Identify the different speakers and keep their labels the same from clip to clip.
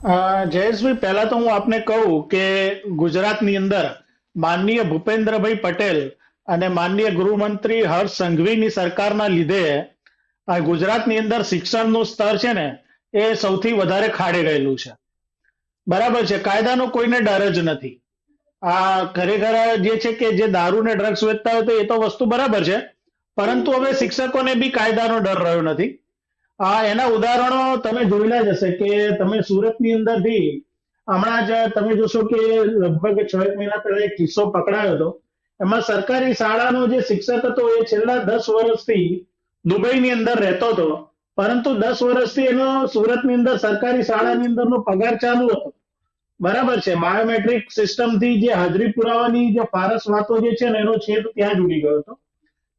Speaker 1: જયેશભાઈ, પહેલા તો હું આપને કહું કે ગુજરાતની અંદર માનનીય ભૂપેન્દ્રભાઈ પટેલ અને માનનીય ગૃહમંત્રી હર્ષ સંઘવીની સરકારના લીધે આ ગુજરાતની અંદર શિક્ષણનું સ્તર છે ને એ સૌથી વધારે ખાડે ગયેલું છે. બરાબર છે, કાયદાનો કોઈને ડર જ નથી. આ ખરેખર જે છે કે જે દારૂ ને ડ્રગ્સ વેચતા હોય તો એ તો વસ્તુ બરાબર છે, પરંતુ હવે શિક્ષકોને બી કાયદાનો ડર રહ્યો નથી. એના ઉદાહરણો તમે જોયેલા જ હશે કે તમે સુરતની અંદરથી હમણાં જ તમે જોશો કે લગભગ 6 મહિના પહેલા એક કિસ્સો પકડાયો હતો. એમાં સરકારી શાળાનો જે શિક્ષક હતો એ છેલ્લા 10 વર્ષથી દુબઈની અંદર રહેતો હતો, પરંતુ 10 વર્ષથી એનો સુરતની અંદર સરકારી શાળાની અંદરનો પગાર ચાલુ હતો. બરાબર છે, બાયોમેટ્રિક સિસ્ટમથી જે હાજરી પુરાવાની જે ફારસ વાતો જે છે ને એનો છેદ ત્યાં જ ઉડી ગયો હતો.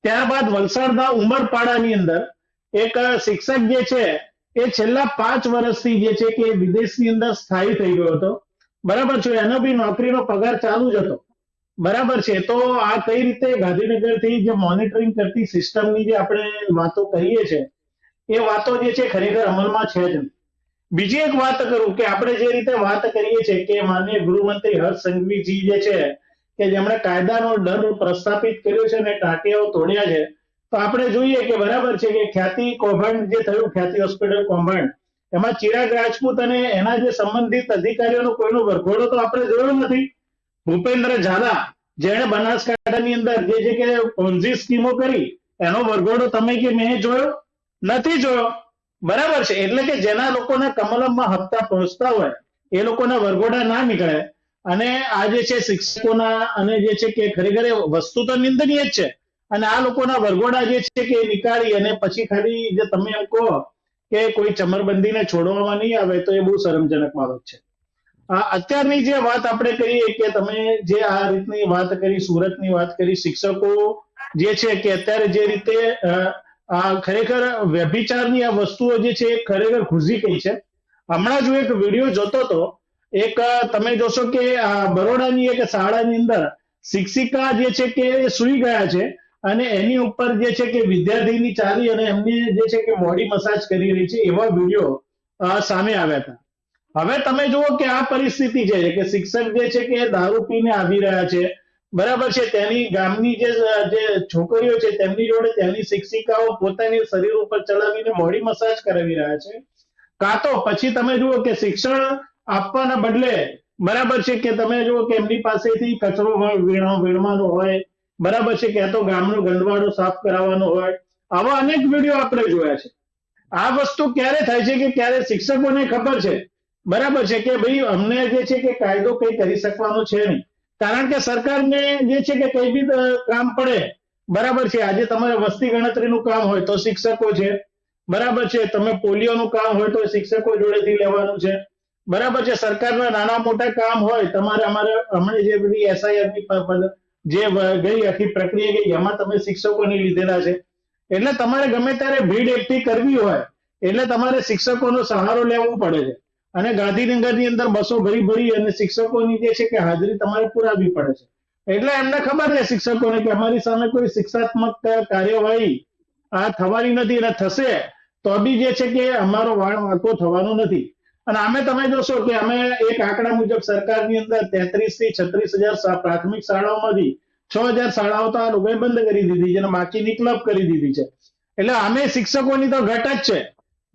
Speaker 1: ત્યારબાદ વલસાડના ઉમરપાડાની અંદર એક શિક્ષક જે છે એ છેલ્લા 5 વર્ષથી જે છે કે વિદેશની અંદર સ્થાયી થઈ ગયો હતો. બરાબર છે, એનો બી નોકરીનો પગાર ચાલુ જ હતો. બરાબર છે, તો આ કઈ રીતે ગાંધીનગરથી જે મોનિટરિંગ કરતી સિસ્ટમની જે આપણે વાતો કરીએ છીએ એ વાતો જે છે ખરેખર અમલમાં છે જ નહીં. બીજી એક વાત કરું કે આપણે જે રીતે વાત કરીએ છીએ કે માનનીય ગૃહમંત્રી હર્ષ સંઘવીજી જે છે કે જેમણે કાયદાનો ડર પ્રસ્થાપિત કર્યો છે અને ટાંટિયાઓ તોડ્યા છે, તો આપણે જોઈએ કે બરાબર છે કે ખ્યાતિ કૌભાંડ જે થયું, ખ્યાતિ હોસ્પિટલ કૌભાંડ, એમાં ચિરાગ રાજપૂત અને એના જે સંબંધિત અધિકારીઓનો કોઈનો વરઘોડો તો આપણે જોયો નથી. ભૂપેન્દ્ર ઝાલા જેણે બનાસકાંઠાની અંદર જે છે કે પોન્ઝી સ્કીમો કરી એનો વરઘોડો તમે કે મેં જોયો નથી જોયો. બરાબર છે, એટલે કે જેના લોકોના કમલમમાં હપ્તા પહોંચતા હોય એ લોકોના વરઘોડા ના નીકળે. અને આ જે છે શિક્ષકોના અને જે છે કે ખરેખર એ વસ્તુ તો નિંદનીય જ છે, અને આ લોકોના વરઘોડા જે છે કે નીકાળી અને પછી ખાલી જે તમે એમ કહો કે કોઈ ચમરબંધીને છોડવામાં નહીં આવે તો એ બહુ શરમજનક બાબત છે. અત્યારની જે વાત આપણે કરીએ કે તમે જે આ રીતની વાત કરી, સુરતની વાત કરી, શિક્ષકો જે છે કે અત્યારે જે રીતે ખરેખર વ્યભિચારની આ વસ્તુઓ જે છે એ ખરેખર ઘૂસી ગઈ છે. હમણાં જ હું એક વિડીયો જોતો હતો, એક તમે જોશો કે બરોડાની એક શાળાની અંદર શિક્ષિકા જે છે કે સૂઈ ગયા છે અને એની ઉપર જે છે કે વિદ્યાર્થીની ચાલી અને એમની જે છે કે બોડી મસાજ કરી રહી છે, એવા વિડીયો સામે આવ્યા હતા. હવે તમે જુઓ કે આ પરિસ્થિતિ છે કે શિક્ષક જે છે કે દારૂ પીને આવી રહ્યા છે. બરાબર છે, તેની ગામની જે છોકરીઓ છે તેમની જોડે ત્યાંની શિક્ષિકાઓ પોતાની શરીર ઉપર ચલાવીને બોડી મસાજ કરાવી રહ્યા છે. કાં તો પછી તમે જુઓ કે શિક્ષણ આપવાના બદલે બરાબર છે કે તમે જુઓ કે એમની પાસેથી કચરો વીણવાનો હોય, બરાબર છે, કે તો ગામનો ગંદવાડો સાફ કરાવવાનો હોય. આવા અનેક વિડીયો આપણે જોયા છે. આ વસ્તુ ક્યારે થાય છે કે ક્યારે શિક્ષકોને ખબર છે બરાબર છે કે ભાઈ અમને જે છે કે કાયદો કઈ કરી શકવાનો છે નહીં, કારણ કે સરકારને જે છે કે કઈ બી કામ પડે, બરાબર છે, આજે તમારે વસ્તી ગણતરીનું કામ હોય તો શિક્ષકો છે. બરાબર છે, તમે પોલિયોનું કામ હોય તો શિક્ષકો જોડેથી લેવાનું છે. બરાબર છે, સરકારના નાના મોટા કામ હોય તમારે અમારે હમણાં જે બધી એસઆઈઆરની જે ગઈ આખી પ્રક્રિયા ગઈ એમાં તમે શિક્ષકોને લીધેલા છે. એટલે તમારે ગમે ત્યારે ભીડ એકઠી કરવી હોય એટલે તમારે શિક્ષકોનો સહારો લેવો પડે છે. અને ગાંધીનગરની અંદર બસો ભરી ભરી અને શિક્ષકોની જે છે કે હાજરી તમારે પુરાવી પડે છે. એટલે એમને ખબર છે શિક્ષકોને કે અમારી સામે કોઈ શિક્ષાત્મક કાર્યવાહી આ થવાની નથી, અને થશે તો બી જે છે કે અમારો વાળ વાંકો થવાનો નથી. અને અમે તમે જોશો કે અમે એક આંકડા મુજબ સરકારની અંદર 33 થી 36,000 પ્રાથમિક શાળાઓમાંથી 6,000 શાળાઓ તો આ લોકોએ બંધ કરી દીધી છે અને બાકીની ક્લબ કરી દીધી છે. એટલે અમે શિક્ષકોની તો ઘટ જ છે.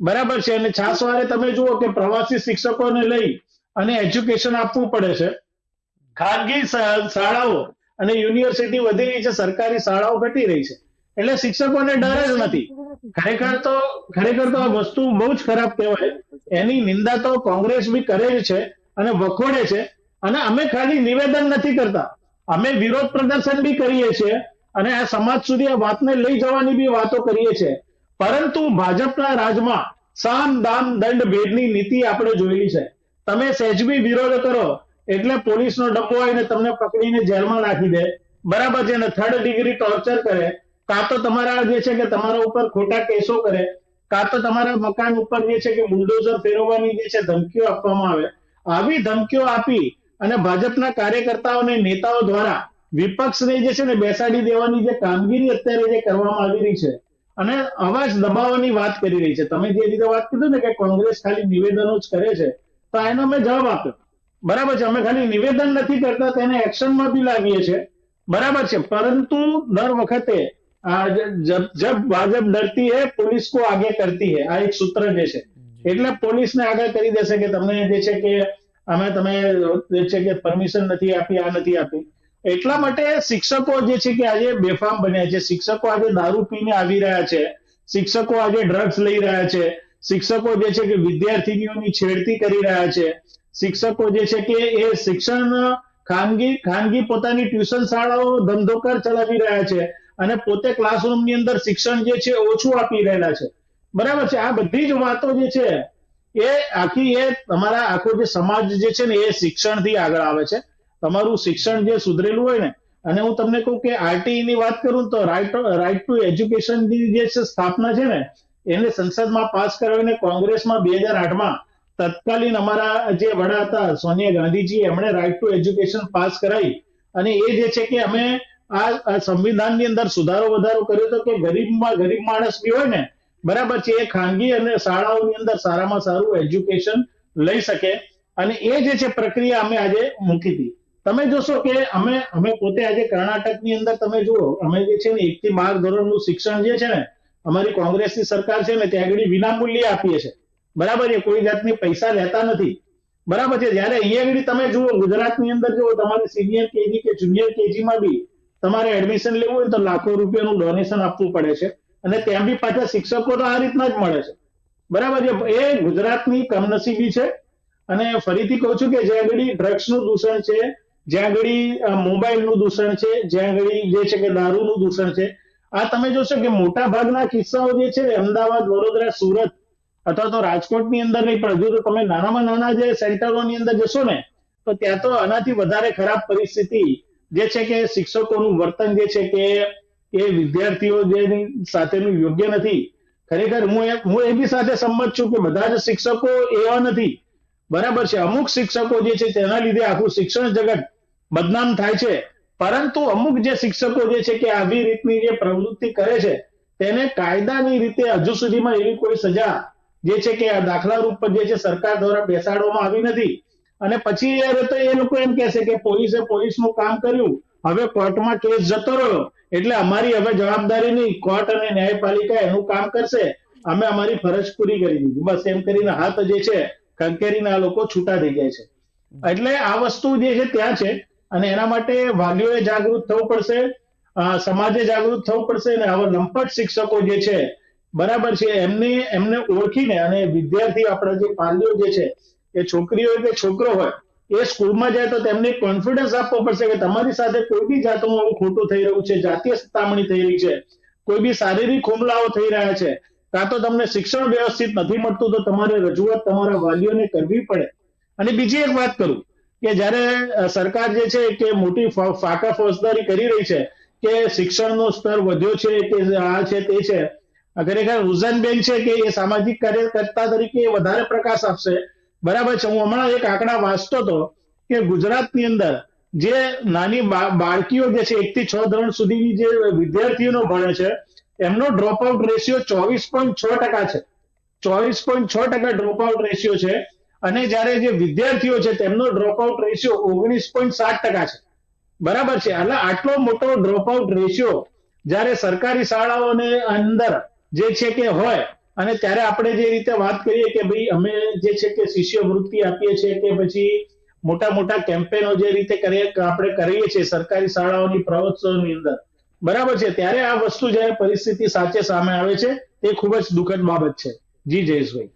Speaker 1: બરાબર છે, અને છાસવારે તમે જુઓ કે પ્રવાસી શિક્ષકોને લઈ અને એજ્યુકેશન આપવું પડે છે. ખાનગી શાળાઓ અને યુનિવર્સિટી વધી રહી છે, સરકારી શાળાઓ ઘટી રહી છે. એટલે શિક્ષકોને ડર જ નથી. ખરેખર તો આ વસ્તુ બહુ જ ખરાબ કહેવાય. એની નિંદા તો કોંગ્રેસ બી કરે જ છે અને વખોડે છે. અને અમે ખાલી નિવેદન નથી કરતા, અમે વિરોધ પ્રદર્શન બી કરીએ છીએ અને આ સમાજ સુધી આ વાતને લઈ જવાની બી વાતો કરીએ છીએ. પરંતુ ભાજપના રાજમાં સામ દામ દંડ ભેદની નીતિ આપણે જોયેલી છે. તમે સહેજબી વિરોધ કરો એટલે પોલીસનો ડબ્બો આવીને તમને પકડીને જેલમાં નાખી દે. બરાબર છે, અને 3rd ડિગ્રી ટોર્ચર કરે, કાં તો તમારા જે છે કે તમારા ઉપર ખોટા કેસો કરે, કાં તો તમારા મકાન ઉપર જે છે કે બુલડોઝર ફેરવવાની જે છે ધમકીઓ આપવામાં આવે. આવી ધમકીઓ આપી અને ભાજપના કાર્યકર્તાઓ અને નેતાઓ દ્વારા વિપક્ષને જે છે ને બેસાડી દેવાની જે કામગીરી અત્યારે જે કરવામાં આવી રહી છે અને અવાજ દબાવવાની વાત કરી રહી છે. તમે જે રીતે વાત કીધું ને કે કોંગ્રેસ ખાલી નિવેદનો જ કરે છે, તો એનો અમે જવાબ આપ્યો. બરાબર છે, અમે ખાલી નિવેદન નથી કરતા, તેને એક્શનમાં બી લાવીએ છીએ. બરાબર છે, પરંતુ દર વખતે જબ ભાજપ ડરતી હે पुलिस को आगे करती है, આ એક સૂત્ર જે છે. એટલે પોલીસને આગળ કરી દેશે કે તમને જે છે કે અમે તમે જે છે કે પરમિશન નથી આપી, આ નથી આપી. એટલા માટે શિક્ષકો જે છે કે આજે બેફામ બન્યા છે. શિક્ષકો આજે દારૂ પીને આવી રહ્યા છે, શિક્ષકો આજે ડ્રગ્સ લઈ રહ્યા છે, શિક્ષકો જે છે કે વિદ્યાર્થીનીઓની છેડતી કરી રહ્યા છે, શિક્ષકો જે છે કે એ શિક્ષણ ખાનગી પોતાની ટ્યુશન શાળાઓ ધંધોકાર ચલાવી રહ્યા છે અને પોતે ક્લાસરૂમની અંદર શિક્ષણ જે છે ઓછું આપી રહેલા છે. બરાબર છે, આ બધી જ વાતો જે છે એ આખી એ તમારા આખો જે સમાજ જે છે ને એ શિક્ષણથી આગળ આવે છે. તમારું શિક્ષણ જે સુધરેલું હોય ને, અને હું તમને કહું કે આરટીઈ ની વાત કરું તો રાઇટ ટુ એજ્યુકેશન ની જે સ્થાપના છે ને, એને સંસદમાં પાસ કરાવીને કોંગ્રેસમાં 2008માં તત્કાલીન અમારા જે વડા હતા સોનિયા ગાંધીજી, એમણે રાઇટ ટુ એજ્યુકેશન પાસ કરાવી. અને એ જે છે કે અમે આ સંવિધાનની અંદર સુધારો વધારો કર્યો હતો કે ગરીબમાં ગરીબ માણસ બી હોય ને, બરાબર છે, એ ખાનગી અને શાળાઓની અંદર સારામાં સારું એજ્યુકેશન લઈ શકે. અને એ જે છે પ્રક્રિયા અમે આજે મૂકી હતી. તમે જોશો કે અમે પોતે આજે કર્ણાટકની અંદર તમે જુઓ, અમે જે છે ને 1 થી 12 ધોરણનું શિક્ષણ જે છે ને, અમારી કોંગ્રેસની સરકાર છે ને ત્યાં આગળ વિનામૂલ્યે આપીએ છે. બરાબર છે, કોઈ જાતની પૈસા લેતા નથી. બરાબર છે, જયારે અહીંયા આગળ તમે જુઓ ગુજરાતની અંદર જુઓ, તમારે સિનિયર કેજી કે જુનિયર કેજીમાં બી તમારે એડમિશન લેવું હોય તો લાખો રૂપિયાનું ડોનેશન આપવું પડે છે. અને ત્યાં બી પાછા શિક્ષકો તો આ રીતના જ મળે છે. બરાબર છે, એ ગુજરાતની કમનસીબી છે. અને ફરીથી કહું છું કે જ્યાં આગળ ડ્રગ્સનું દૂષણ છે, જ્યાં આગળ મોબાઈલનું દૂષણ છે, જ્યાં આગળ જે છે કે દારૂનું દૂષણ છે, આ તમે જોશો કે મોટા ભાગના કિસ્સાઓ જે છે અમદાવાદ, વડોદરા, સુરત અથવા તો રાજકોટની અંદર નહીં, પણ હજુ તો તમે નાનામાં નાના જે સેન્ટરોની અંદર જશો ને, તો ત્યાં તો આનાથી વધારે ખરાબ પરિસ્થિતિ જે છે કે શિક્ષકોનું વર્તન જે છે કે એ વિદ્યાર્થીઓ જે સાથેનું યોગ્ય નથી. ખરેખર હું એ બી સાથે સંમત છું કે બધા જ શિક્ષકો એવા નથી. બરાબર છે, અમુક શિક્ષકો જે છે તેના લીધે આખું શિક્ષણ જગત બદનામ થાય છે. પરંતુ અમુક જે શિક્ષકો જે છે કે આવી રીતની જે પ્રવૃત્તિ કરે છે તેને કાયદાની રીતે હજુ સુધીમાં એવી કોઈ સજા જે છે કે આ દાખલા રૂપ પર જે છે સરકાર દ્વારા બેસાડવામાં આવી નથી. અને પછી તો એ લોકો એમ કહેશે કે પોલીસે પોલીસનું કામ કર્યું, હવે કોર્ટમાં કેસ જતો રહ્યો, એટલે અમારી હવે જવાબદારી નહીં, કોર્ટ અને ન્યાયપાલિકા એનું કામ કરશે, અમે અમારી ફરજ પૂરી કરી દીધી, બસ એમ કરીને હાથ જે છે ખંખેરીને આ લોકો છૂટા થઈ જાય છે. એટલે આ વસ્તુ જે છે ત્યાં છે. અને એના માટે વાલીઓએ જાગૃત થવું પડશે, સમાજે જાગૃત થવું પડશે. અને આવા લંપટ શિક્ષકો જે છે, બરાબર છે, એમને ઓળખીને, અને વિદ્યાર્થી આપણા જે પાલ્યો જે છે, એ છોકરી હોય કે છોકરો હોય, એ સ્કૂલમાં જાય તો તેમને કોન્ફિડન્સ આપવો પડશે કે તમારી સાથે કોઈ બી જાતનું આવું ખોટું થઈ રહ્યું છે, જાતીય સતામણી થઈ રહી છે, કોઈ બી શારીરિક હુમલાઓ થઈ રહ્યા છે, કાં તો તમને શિક્ષણ વ્યવસ્થિત નથી મળતું, તો તમારે રજૂઆત તમારા વાલીઓને કરવી પડે. અને બીજી એક વાત કરું કે જ્યારે સરકાર જે છે કે મોટી ફાકા ફોજદારી કરી રહી છે કે શિક્ષણનો સ્તર વધ્યો છે કે આ છે તે છે, ખરેખર રુઝાનબેન છે કે એ સામાજિક કાર્યકર્તા તરીકે વધારે પ્રકાશ આપશે. બરાબર છે, હું હમણાં એક આંકડા વાંચતો હતો કે ગુજરાતની અંદર જે નાની બાળકીઓ જે છે 1 થી 6 ધોરણ સુધીની જે વિદ્યાર્થીઓનો ભણે છે, એમનો ડ્રોપ આઉટ રેશિયો 24.6% છે. 24.6% ડ્રોપ આઉટ રેશિયો છે. અને જ્યારે જે વિદ્યાર્થીઓ છે તેમનો ડ્રોપ આઉટ રેશિયો 19.7% છે. બરાબર છે, એટલે આટલો મોટો ડ્રોપ આઉટ રેશિયો જ્યારે સરકારી શાળાઓને અંદર જે છે કે હોય, અને ત્યારે આપણે જે રીતે વાત કરીએ કે ભાઈ અમે જે છે કે શિષ્યવૃત્તિ આપીએ છીએ કે પછી મોટા મોટા કેમ્પેનો જે રીતે આપણે કરીએ છીએ સરકારી શાળાઓની પ્રવોત્સવની અંદર, બરાબર છે, ત્યારે આ વસ્તુ જ્યારે પરિસ્થિતિ સાચે સામે આવે છે તે ખૂબ જ દુઃખદ બાબત છે. જી જયેશભાઈ.